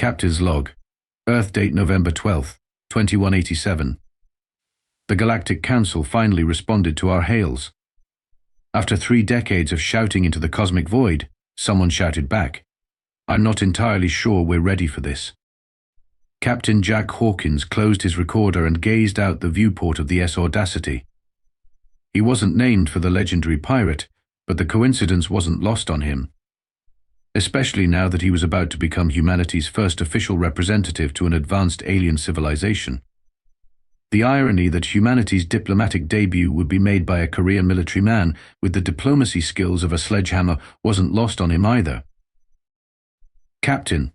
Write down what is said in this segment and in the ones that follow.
Captain's log. Earth date November 12th, 2187. The Galactic Council finally responded to our hails. After 3 decades of shouting into the cosmic void, someone shouted back, "I'm not entirely sure we're ready for this." Captain Jack Hawkins closed his recorder and gazed out the viewport of the ESS Audacity. He wasn't named for the legendary pirate, but the coincidence wasn't lost on him, especially now that he was about to become humanity's first official representative to an advanced alien civilization. The irony that humanity's diplomatic debut would be made by a career military man with the diplomacy skills of a sledgehammer wasn't lost on him either. "Captain,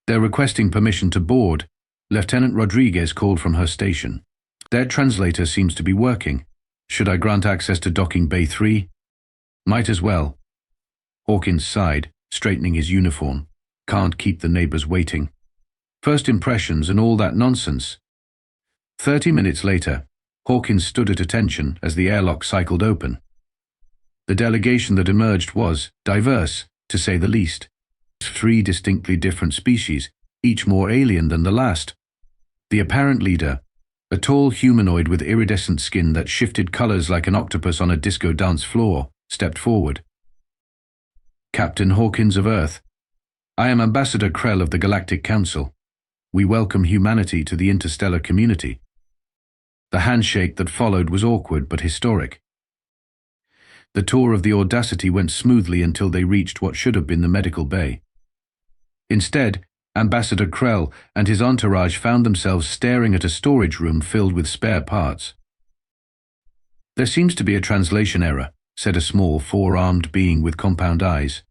they're requesting permission to board," Lieutenant Rodriguez called from her station. "Their translator seems to be working. Should I grant access to docking bay 3? "Might as well." Hawkins sighed, straightening his uniform. "Can't keep the neighbors waiting. First impressions and all that nonsense." 30 minutes later, Hawkins stood at attention as the airlock cycled open. The delegation that emerged was diverse, to say the least. 3 distinctly different species, each more alien than the last. The apparent leader, a tall humanoid with iridescent skin that shifted colors like an octopus on a disco dance floor, stepped forward. "Captain Hawkins of Earth, I am Ambassador Krel of the Galactic Council. We welcome humanity to the interstellar community." The handshake that followed was awkward but historic. The tour of the Audacity went smoothly until they reached what should have been the medical bay. Instead, Ambassador Krel and his entourage found themselves staring at a storage room filled with spare parts. "There seems to be a translation error," said a small, 4-armed being with compound eyes.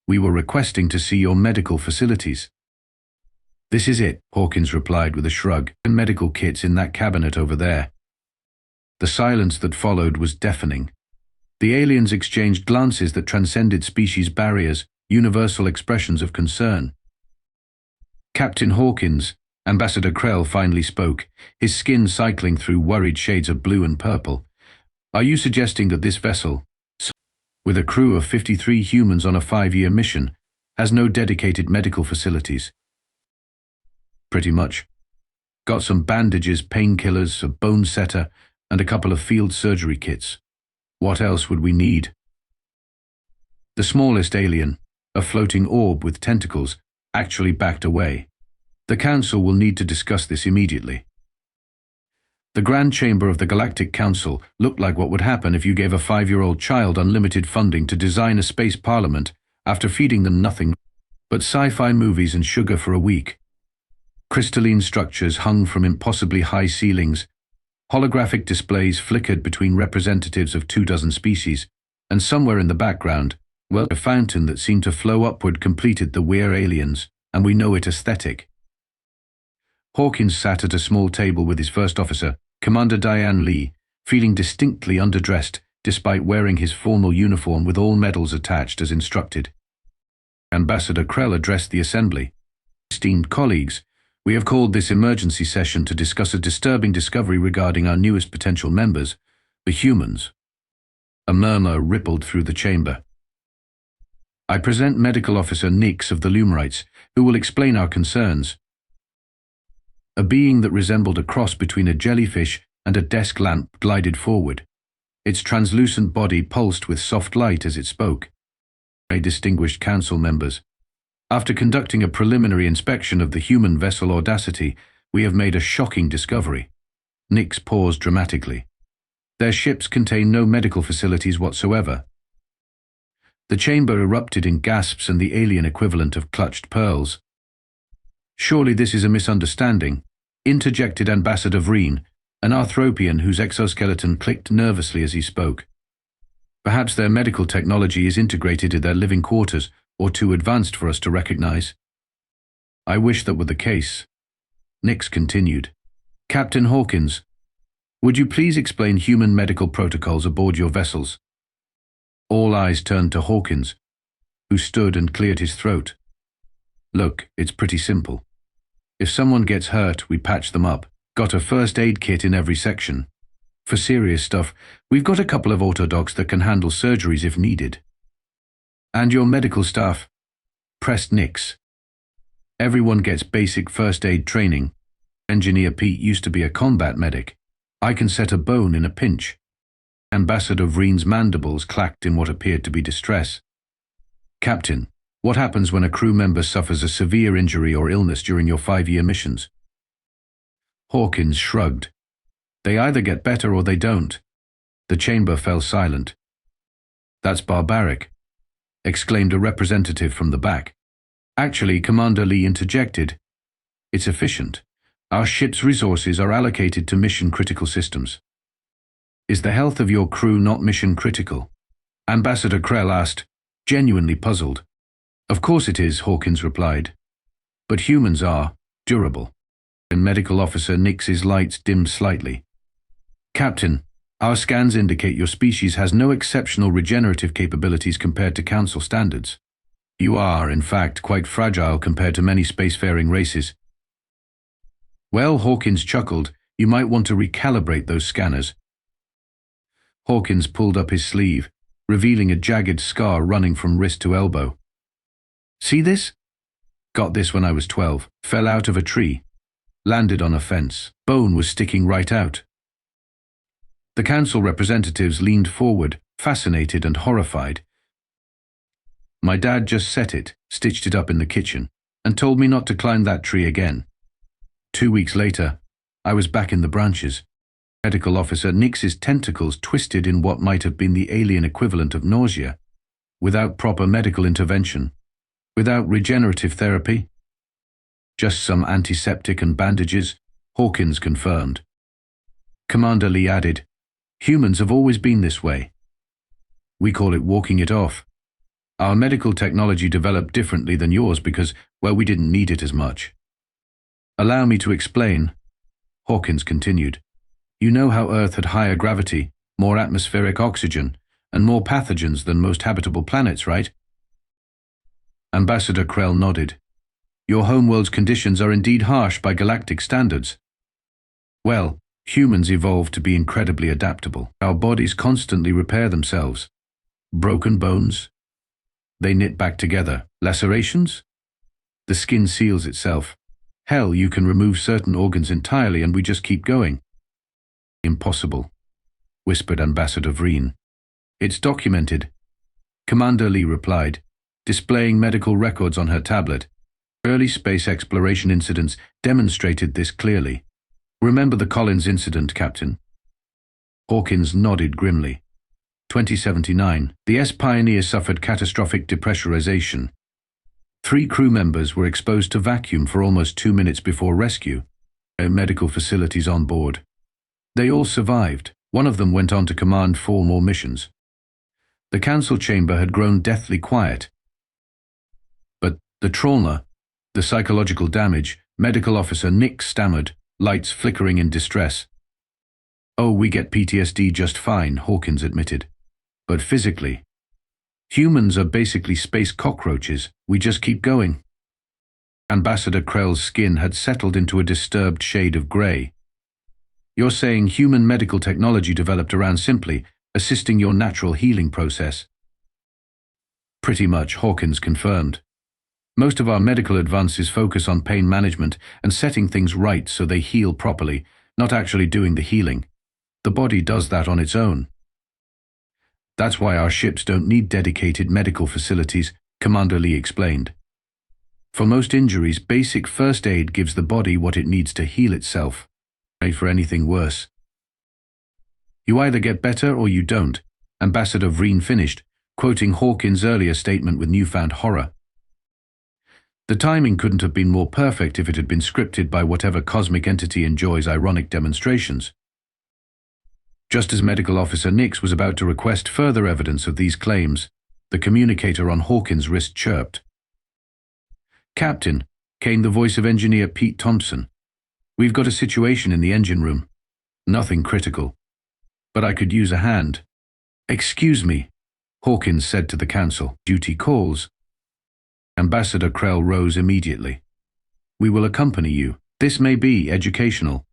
"We were requesting to see your medical facilities." "This is it," Hawkins replied with a shrug, "and medical kits in that cabinet over there." The silence that followed was deafening. The aliens exchanged glances that transcended species barriers, universal expressions of concern. "Captain Hawkins," Ambassador Krel finally spoke, his skin cycling through worried shades of blue and purple. "Are you suggesting that this vessel, with a crew of 53 humans on a 5-year mission, has no dedicated medical facilities?" "Pretty much. Got some bandages, painkillers, a bone setter, and a couple of field surgery kits. What else would we need?" The smallest alien, a floating orb with tentacles, actually backed away. "The Council will need to discuss this immediately." The Grand Chamber of the Galactic Council looked like what would happen if you gave a 5-year-old child unlimited funding to design a space parliament after feeding them nothing but sci-fi movies and sugar for a week. Crystalline structures hung from impossibly high ceilings. Holographic displays flickered between representatives of 24 species, and somewhere in the background, well, a fountain that seemed to flow upward completed the "We're aliens, and we know it" aesthetic. Hawkins sat at a small table with his first officer, Commander Diane Lee, feeling distinctly underdressed despite wearing his formal uniform with all medals attached as instructed. Ambassador Krel addressed the assembly. "Esteemed colleagues, we have called this emergency session to discuss a disturbing discovery regarding our newest potential members, the humans." A murmur rippled through the chamber. "I present Medical Officer Nyx of the Lumarites, who will explain our concerns." A being that resembled a cross between a jellyfish and a desk lamp glided forward. Its translucent body pulsed with soft light as it spoke. Distinguished council members, after conducting a preliminary inspection of the human vessel Audacity, we have made a shocking discovery. Nyx paused dramatically. Their ships contain no medical facilities whatsoever. The chamber erupted in gasps and the alien equivalent of clutched pearls. "Surely this is a misunderstanding," interjected Ambassador Vreen, an Arthropian whose exoskeleton clicked nervously as he spoke. "Perhaps their medical technology is integrated in their living quarters, or too advanced for us to recognize." "I wish that were the case." Nyx continued. "Captain Hawkins, would you please explain human medical protocols aboard your vessels?" All eyes turned to Hawkins, who stood and cleared his throat. "Look, it's pretty simple. If someone gets hurt, we patch them up. Got a first aid kit in every section. For serious stuff, we've got a couple of autodocs that can handle surgeries if needed." "And your medical staff?" pressed Nyx. Everyone gets basic first aid training. Engineer Pete used to be a combat medic. I can set a bone in a pinch. Ambassador Vreen's mandibles clacked in what appeared to be distress. Captain, what happens when a crew member suffers a severe injury or illness during your 5-year missions? Hawkins shrugged. They either get better or they don't. The chamber fell silent. That's barbaric, exclaimed a representative from the back. Actually, Commander Lee interjected. It's efficient. Our ship's resources are allocated to mission-critical systems. Is the health of your crew not mission-critical? Ambassador Krel asked, genuinely puzzled. Of course it is, Hawkins replied. But humans are durable. And Medical Officer Nyx's lights dimmed slightly. Captain, our scans indicate your species has no exceptional regenerative capabilities compared to Council standards. You are, in fact, quite fragile compared to many spacefaring races. Well, Hawkins chuckled, you might want to recalibrate those scanners. Hawkins pulled up his sleeve, revealing a jagged scar running from wrist to elbow. See this? Got this when I was 12. Fell out of a tree. Landed on a fence. Bone was sticking right out. The council representatives leaned forward, fascinated and horrified. My dad just set it, stitched it up in the kitchen, and told me not to climb that tree again. 2 weeks later, I was back in the branches. Medical Officer Nyx's tentacles twisted in what might have been the alien equivalent of nausea, without proper medical intervention, without regenerative therapy. Just some antiseptic and bandages, Hawkins confirmed. Commander Lee added, humans have always been this way. We call it walking it off. Our medical technology developed differently than yours because, well, we didn't need it as much. Allow me to explain, Hawkins continued. You know how Earth had higher gravity, more atmospheric oxygen, and more pathogens than most habitable planets, right? Ambassador Krel nodded. Your homeworld's conditions are indeed harsh by galactic standards. Well, humans evolved to be incredibly adaptable. Our bodies constantly repair themselves. Broken bones? They knit back together. Lacerations? The skin seals itself. Hell, you can remove certain organs entirely and we just keep going. Impossible, whispered Ambassador Vreen. It's documented. Commander Lee replied, displaying medical records on her tablet. Early space exploration incidents demonstrated this clearly. Remember the Collins incident, Captain? Hawkins nodded grimly. 2079, the S-Pioneer suffered catastrophic depressurization. 3 crew members were exposed to vacuum for almost 2 minutes before rescue. Medical facilities on board. They all survived. One of them went on to command 4 more missions. The council chamber had grown deathly quiet. But the trauma, the psychological damage, Medical Officer Nyx stammered, lights flickering in distress. Oh, we get PTSD just fine, Hawkins admitted. But physically, humans are basically space cockroaches. We just keep going. Ambassador Krell's skin had settled into a disturbed shade of grey. You're saying human medical technology developed around simply assisting your natural healing process? Pretty much, Hawkins confirmed. Most of our medical advances focus on pain management and setting things right so they heal properly, not actually doing the healing. The body does that on its own. That's why our ships don't need dedicated medical facilities, Commander Lee explained. For most injuries, basic first aid gives the body what it needs to heal itself. Pray for anything worse. You either get better or you don't, Ambassador Vreen finished, quoting Hawkins' earlier statement with newfound horror. The timing couldn't have been more perfect if it had been scripted by whatever cosmic entity enjoys ironic demonstrations. Just as Medical Officer Nyx was about to request further evidence of these claims, the communicator on Hawkins' wrist chirped. Captain, came the voice of Engineer Pete Thompson. We've got a situation in the engine room. Nothing critical. But I could use a hand. Excuse me, Hawkins said to the council. Duty calls. Ambassador Krel rose immediately. We will accompany you. This may be educational.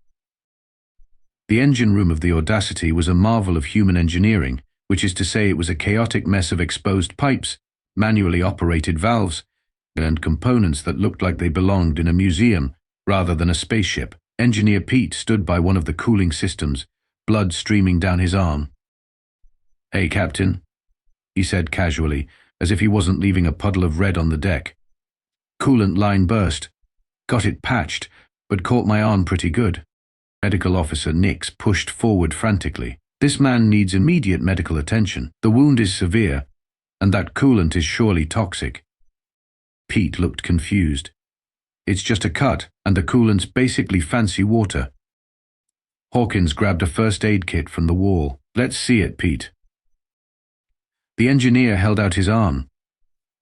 The engine room of the Audacity was a marvel of human engineering, which is to say it was a chaotic mess of exposed pipes, manually operated valves, and components that looked like they belonged in a museum rather than a spaceship. Engineer Pete stood by one of the cooling systems, blood streaming down his arm. "Hey, Captain," he said casually, as if he wasn't leaving a puddle of red on the deck. "Coolant line burst. Got it patched, but caught my arm pretty good." Medical Officer Nyx pushed forward frantically. "This man needs immediate medical attention. The wound is severe, and that coolant is surely toxic." Pete looked confused. "It's just a cut, and the coolant's basically fancy water." Hawkins grabbed a first aid kit from the wall. "Let's see it, Pete." The engineer held out his arm.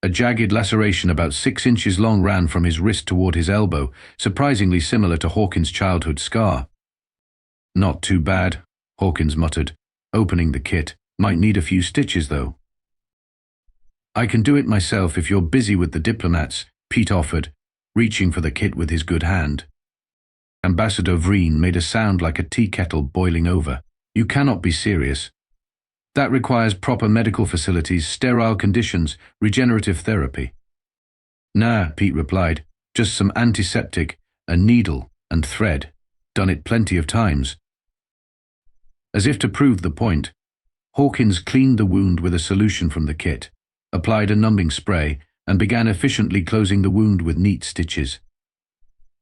A jagged laceration about 6 inches long ran from his wrist toward his elbow, surprisingly similar to Hawkins' childhood scar. "Not too bad," Hawkins muttered, opening the kit. "Might need a few stitches, though." "I can do it myself if you're busy with the diplomats," Pete offered, reaching for the kit with his good hand. Ambassador Vreen made a sound like a tea kettle boiling over. "You cannot be serious. That requires proper medical facilities, sterile conditions, regenerative therapy." "Nah," Pete replied. "Just some antiseptic, a needle, and thread. Done it plenty of times." As if to prove the point, Hawkins cleaned the wound with a solution from the kit, applied a numbing spray, and began efficiently closing the wound with neat stitches.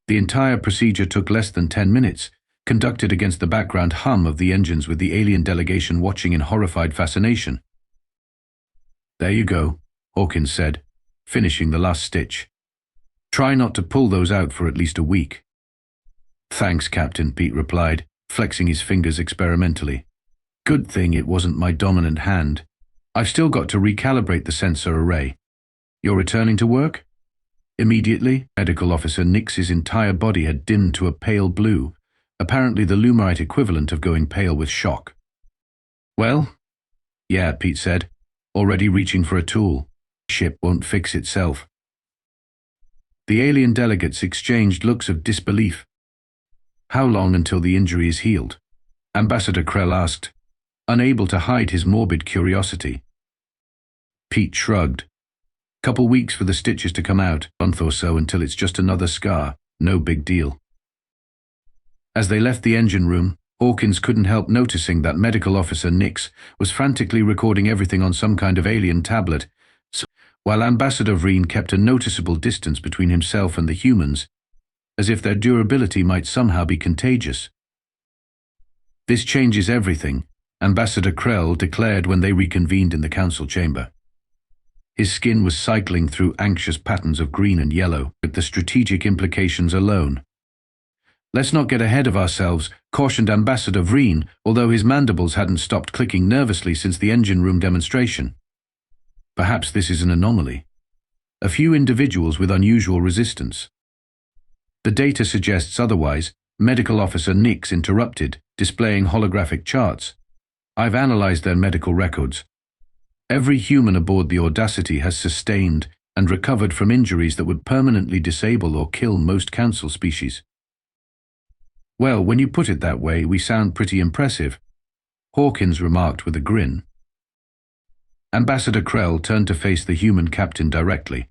The entire procedure took less than 10 minutes, conducted against the background hum of the engines with the alien delegation watching in horrified fascination. "There you go," Hawkins said, finishing the last stitch. "Try not to pull those out for at least a week." "Thanks, Captain," Pete replied, flexing his fingers experimentally. "Good thing it wasn't my dominant hand. I've still got to recalibrate the sensor array. You're returning to work?" Immediately, Medical Officer Nyx's entire body had dimmed to a pale blue, apparently the Lumarite equivalent of going pale with shock. "Well?" "Yeah," Pete said, already reaching for a tool. "Ship won't fix itself." The alien delegates exchanged looks of disbelief. "How long until the injury is healed?" Ambassador Krel asked, unable to hide his morbid curiosity. Pete shrugged. "Couple weeks for the stitches to come out, month or so until it's just another scar. No big deal." As they left the engine room, Hawkins couldn't help noticing that Medical Officer Nyx was frantically recording everything on some kind of alien tablet, while Ambassador Vreen kept a noticeable distance between himself and the humans, as if their durability might somehow be contagious. "This changes everything," Ambassador Krel declared when they reconvened in the council chamber. His skin was cycling through anxious patterns of green and yellow, with the strategic implications alone. "Let's not get ahead of ourselves," cautioned Ambassador Vreen, although his mandibles hadn't stopped clicking nervously since the engine room demonstration. "Perhaps this is an anomaly. A few individuals with unusual resistance." "The data suggests otherwise," Medical Officer Nyx interrupted, displaying holographic charts. "I've analyzed their medical records. Every human aboard the Audacity has sustained and recovered from injuries that would permanently disable or kill most Council species." "Well, when you put it that way, we sound pretty impressive," Hawkins remarked with a grin. Ambassador Krel turned to face the human captain directly.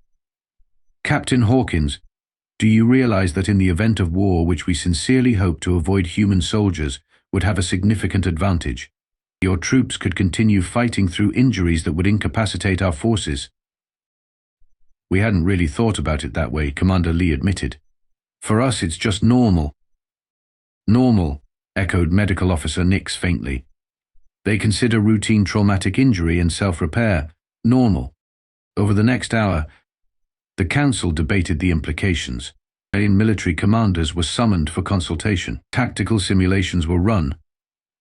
"Captain Hawkins, do you realize that in the event of war, which we sincerely hope to avoid, human soldiers would have a significant advantage? Your troops could continue fighting through injuries that would incapacitate our forces." "We hadn't really thought about it that way," Commander Lee admitted. "For us, it's just normal." "Normal," echoed Medical Officer Nyx faintly. "They consider routine traumatic injury and self-repair normal." Over the next hour, the Council debated the implications. Alien military commanders were summoned for consultation. Tactical simulations were run.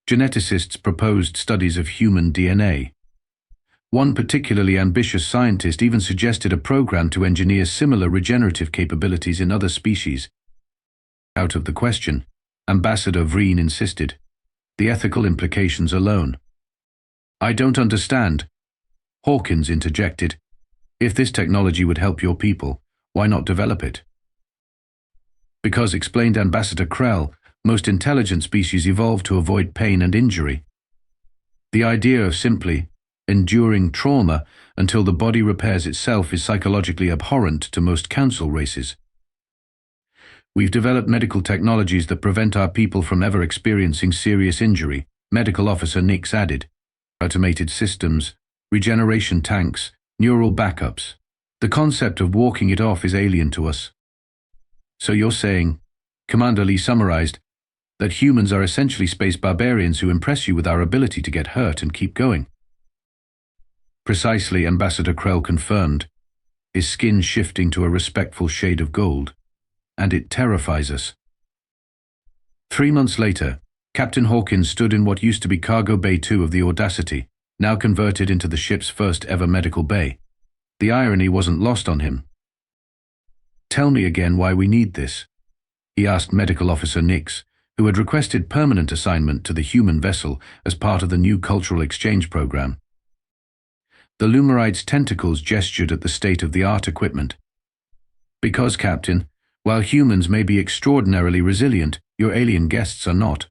Geneticists proposed studies of human DNA. One particularly ambitious scientist even suggested a program to engineer similar regenerative capabilities in other species. Out of the question, Ambassador Vreen insisted. "The ethical implications alone." "I don't understand," Hawkins interjected. "If this technology would help your people, why not develop it?" "Because," explained Ambassador Krel, "most intelligent species evolved to avoid pain and injury. The idea of simply Enduring trauma until the body repairs itself is psychologically abhorrent to most council races. We've developed medical technologies that prevent our people from ever experiencing serious injury, Medical Officer Nyx added. Automated systems, regeneration tanks, neural backups. The concept of walking it off is alien to us. So you're saying, Commander Lee summarized, that humans are essentially space barbarians who impress you with our ability to get hurt and keep going. Precisely, Ambassador Krel confirmed, his skin shifting to a respectful shade of gold. And it terrifies us. 3 months later, Captain Hawkins stood in what used to be Cargo Bay 2 of the Audacity, now converted into the ship's first ever medical bay. The irony wasn't lost on him. "Tell me again why we need this," he asked Medical Officer Nyx, who had requested permanent assignment to the human vessel as part of the new cultural exchange program. The Lumarite's tentacles gestured at the state-of-the-art equipment. "Because, Captain, while humans may be extraordinarily resilient, your alien guests are not.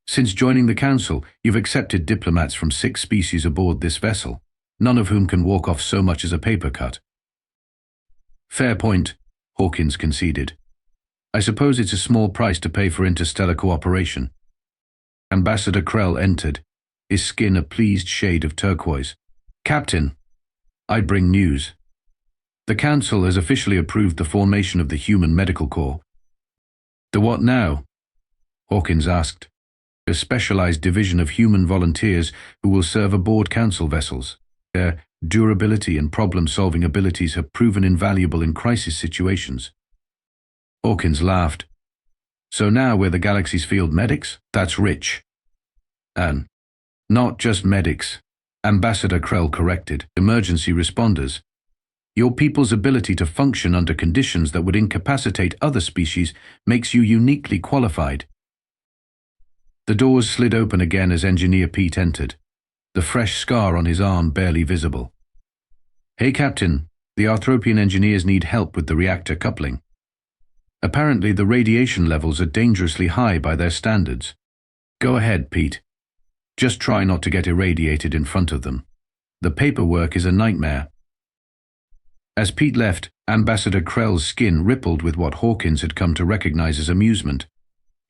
Since joining the Council, you've accepted diplomats from 6 species aboard this vessel, none of whom can walk off so much as a paper cut." "Fair point," Hawkins conceded. "I suppose it's a small price to pay for interstellar cooperation." Ambassador Krel entered, his skin a pleased shade of turquoise. "Captain, I bring news. The Council has officially approved the formation of the Human Medical Corps." "The what now?" Hawkins asked. "A specialized division of human volunteers who will serve aboard Council vessels. Their durability and problem-solving abilities have proven invaluable in crisis situations." Hawkins laughed. "So now we're the galaxy's field medics? That's rich." "And not just medics," Ambassador Krel corrected, "emergency responders. Your people's ability to function under conditions that would incapacitate other species makes you uniquely qualified." The doors slid open again as Engineer Pete entered, the fresh scar on his arm barely visible. "Hey, Captain, the Arthropian engineers need help with the reactor coupling. Apparently the radiation levels are dangerously high by their standards." "Go ahead, Pete. Just try not to get irradiated in front of them. The paperwork is a nightmare." As Pete left, Ambassador Krell's skin rippled with what Hawkins had come to recognize as amusement.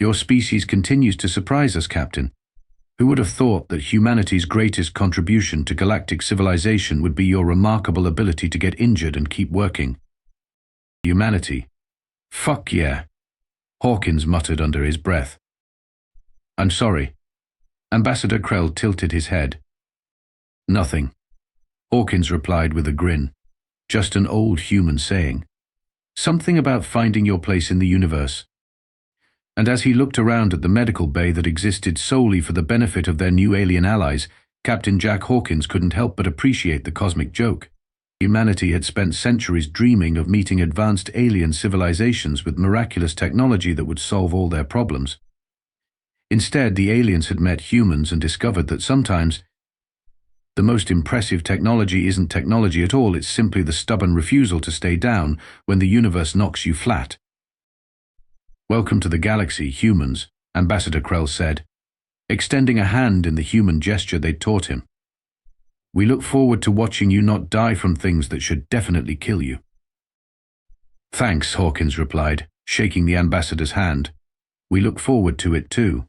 "Your species continues to surprise us, Captain. Who would have thought that humanity's greatest contribution to galactic civilization would be your remarkable ability to get injured and keep working?" "Humanity? Fuck yeah," Hawkins muttered under his breath. "I'm sorry." Ambassador Krel tilted his head. "Nothing," Hawkins replied with a grin. "Just an old human saying. Something about finding your place in the universe." And as he looked around at the medical bay that existed solely for the benefit of their new alien allies, Captain Jack Hawkins couldn't help but appreciate the cosmic joke. Humanity had spent centuries dreaming of meeting advanced alien civilizations with miraculous technology that would solve all their problems. Instead, the aliens had met humans and discovered that sometimes the most impressive technology isn't technology at all, it's simply the stubborn refusal to stay down when the universe knocks you flat. "Welcome to the galaxy, humans," Ambassador Krel said, extending a hand in the human gesture they'd taught him. "We look forward to watching you not die from things that should definitely kill you." "Thanks," Hawkins replied, shaking the ambassador's hand. "We look forward to it too."